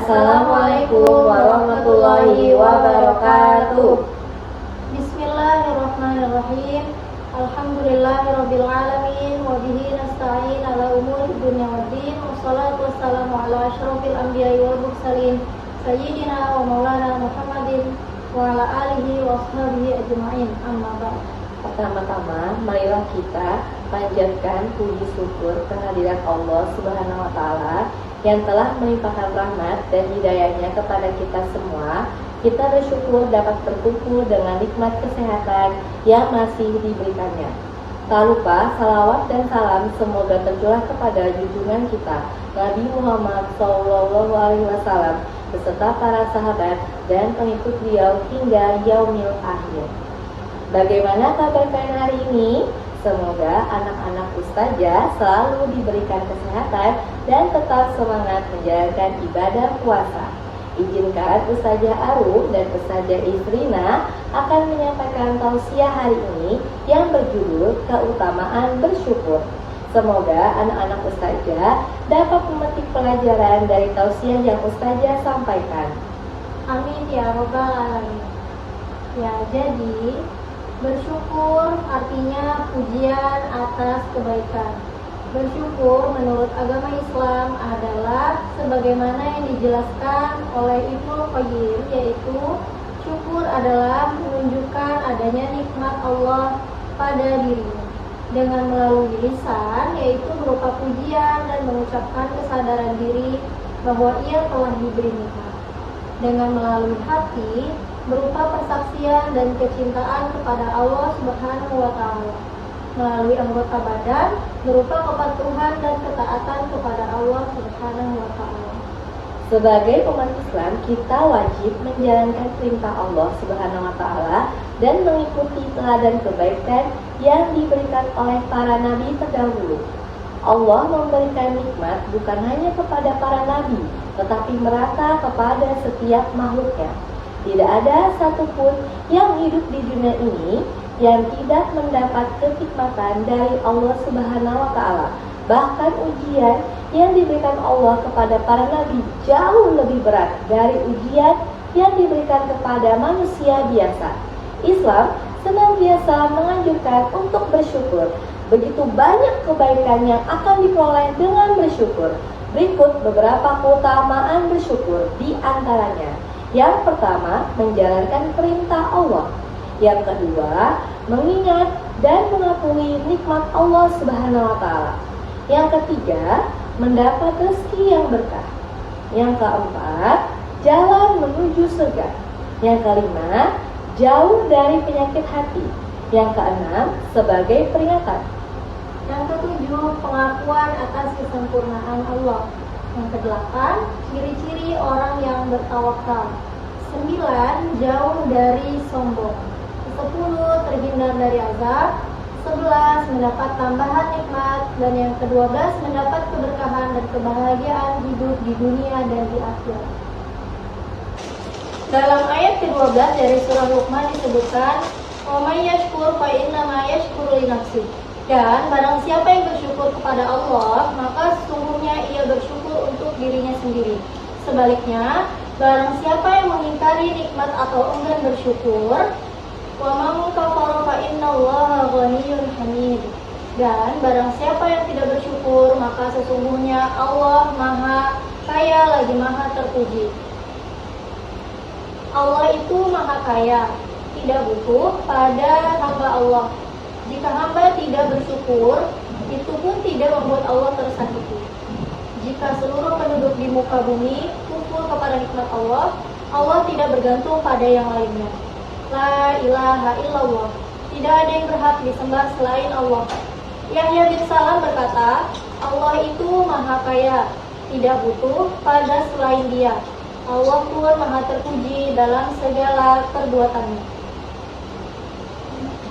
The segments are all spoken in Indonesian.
Assalamualaikum warahmatullahi wabarakatuh. Bismillahirrahmanirrahim. Alhamdulillahirabbil alamin wa bihi nasta'in ala umuri dunya waddin. Wassalatu wassalamu ala asyrofil anbiya'i wal mursalin sayyidina wa maulana Muhammadin wa ala alihi wa ashabihi ajma'in. Amma ba'd. Pertama-tama, marilah kita panjatkan puji syukur kehadirat Allah Subhanahu wa taala yang telah melimpahkan rahmat dan hidayahnya kepada kita semua. Kita bersyukur dapat berkumpul dengan nikmat kesehatan yang masih diberikannya. Tak lupa salawat dan salam semoga tercurah kepada junjungan kita Nabi Muhammad SAW beserta para sahabat dan pengikut beliau hingga yaumil akhir. Bagaimana kabar kalian hari ini? Semoga anak-anak ustazah selalu diberikan kesehatan dan tetap semangat menjalankan ibadah puasa. Izinkan Ustazah Arum dan Ustazah Isrina akan menyampaikan tausiah hari ini yang berjudul keutamaan bersyukur. Semoga anak-anak ustazah dapat memetik pelajaran dari tausiah yang ustazah sampaikan. Amin ya rabbal alamin. Ya, jadi bersyukur artinya pujian atas kebaikan. Bersyukur menurut agama Islam adalah sebagaimana yang dijelaskan oleh Ibnu Qayyim, yaitu syukur adalah menunjukkan adanya nikmat Allah pada dirinya dengan melalui lisan, yaitu berupa pujian dan mengucapkan kesadaran diri bahwa ia telah diberi nikmat. Dengan melalui hati berupa persaksian dan kecintaan kepada Allah Subhanahu wa taala. Melalui anggota badan berupa kepatuhan dan ketaatan kepada Allah Subhanahu wa taala. Sebagai umat Islam, kita wajib menjalankan perintah Allah Subhanahu wa taala dan mengikuti teladan kebaikan yang diberikan oleh para nabi terdahulu. Allah memberikan nikmat bukan hanya kepada para nabi, tetapi merata kepada setiap makhluknya. Tidak ada satupun yang hidup di dunia ini yang tidak mendapat kenikmatan dari Allah Subhanahu wa taala. Bahkan ujian yang diberikan Allah kepada para nabi jauh lebih berat dari ujian yang diberikan kepada manusia biasa. Islam senantiasa menganjurkan untuk bersyukur. Begitu banyak kebaikan yang akan diperoleh dengan bersyukur. Berikut beberapa keutamaan bersyukur di antaranya. Yang pertama, menjalankan perintah Allah. Yang kedua, mengingat dan mengakui nikmat Allah Subhanahu wa taala. Yang ketiga, mendapat rezeki yang berkah. Yang keempat, jalan menuju surga. Yang kelima, jauh dari penyakit hati. Yang keenam, sebagai peringatan. Yang ketujuh, pengakuan atas kesempurnaan Allah. Yang kedelapan, ciri-ciri orang yang bertawakal. 9, jauh dari sombong. 10, terhindar dari azab. 11, mendapat tambahan nikmat. Dan yang ke-12, mendapat keberkahan dan kebahagiaan hidup di dunia dan di akhirat. Dalam ayat ke-12 dari surah Luqman disebutkan, "Wa may yashkur fa innama yashkuru li nafsihi." Dan barang siapa yang bersyukur kepada Allah, maka sesungguhnya ia bersyukur untuk dirinya sendiri. Sebaliknya, barang siapa yang mengingkari nikmat atau enggan bersyukur, wa man kafara fa innallaha ghaniyyun hamid. Dan barang siapa yang tidak bersyukur, maka sesungguhnya Allah Maha Kaya lagi Maha Terpuji. Allah itu Maha Kaya, tidak butuh pada hamba Allah. Jika hamba tidak bersyukur, itu pun tidak membuat Allah tersakiti. Jika seluruh penduduk di muka bumi kufur kepada nikmat Allah, Allah tidak bergantung pada yang lainnya. La ilaha illallah. Tidak ada yang berhak disembah selain Allah. Yahya bin Salam berkata, Allah itu Maha Kaya, tidak butuh pada selain Dia. Allah pun Maha Terpuji dalam segala perbuatannya.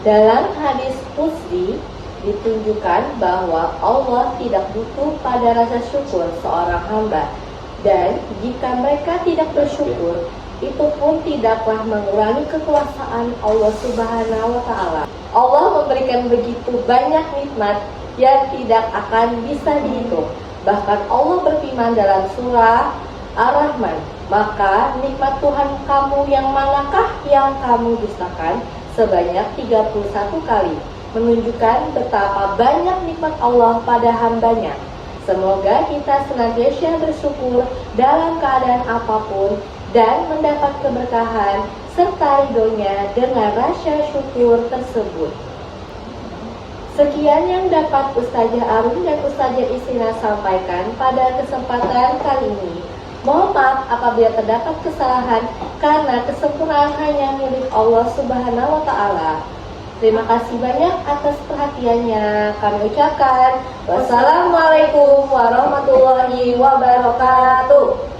Dalam hadis qudsi ditunjukkan bahwa Allah tidak butuh pada rasa syukur seorang hamba, dan jika mereka tidak bersyukur, itu pun tidaklah mengurangi kekuasaan Allah Subhanahu wa taala. Allah memberikan begitu banyak nikmat yang tidak akan bisa dihitung. Bahkan Allah berfirman dalam surah Ar-Rahman. Maka nikmat Tuhan kamu yang manakah yang kamu dustakan? Sebanyak 31 kali, menunjukkan betapa banyak nikmat Allah pada hambanya. Semoga kita senantiasa bersyukur dalam keadaan apapun dan mendapat keberkahan serta ridhonya dengan rasa syukur tersebut. Sekian yang dapat Ustazah Arun dan Ustazah Isina sampaikan pada kesempatan kali ini. Mohon maaf apabila terdapat kesalahan karena kesempurnaan hanya milik Allah Subhanahu wa Ta'ala. Terima kasih banyak atas perhatiannya. Kami ucapkan wassalamualaikum warahmatullahi wabarakatuh.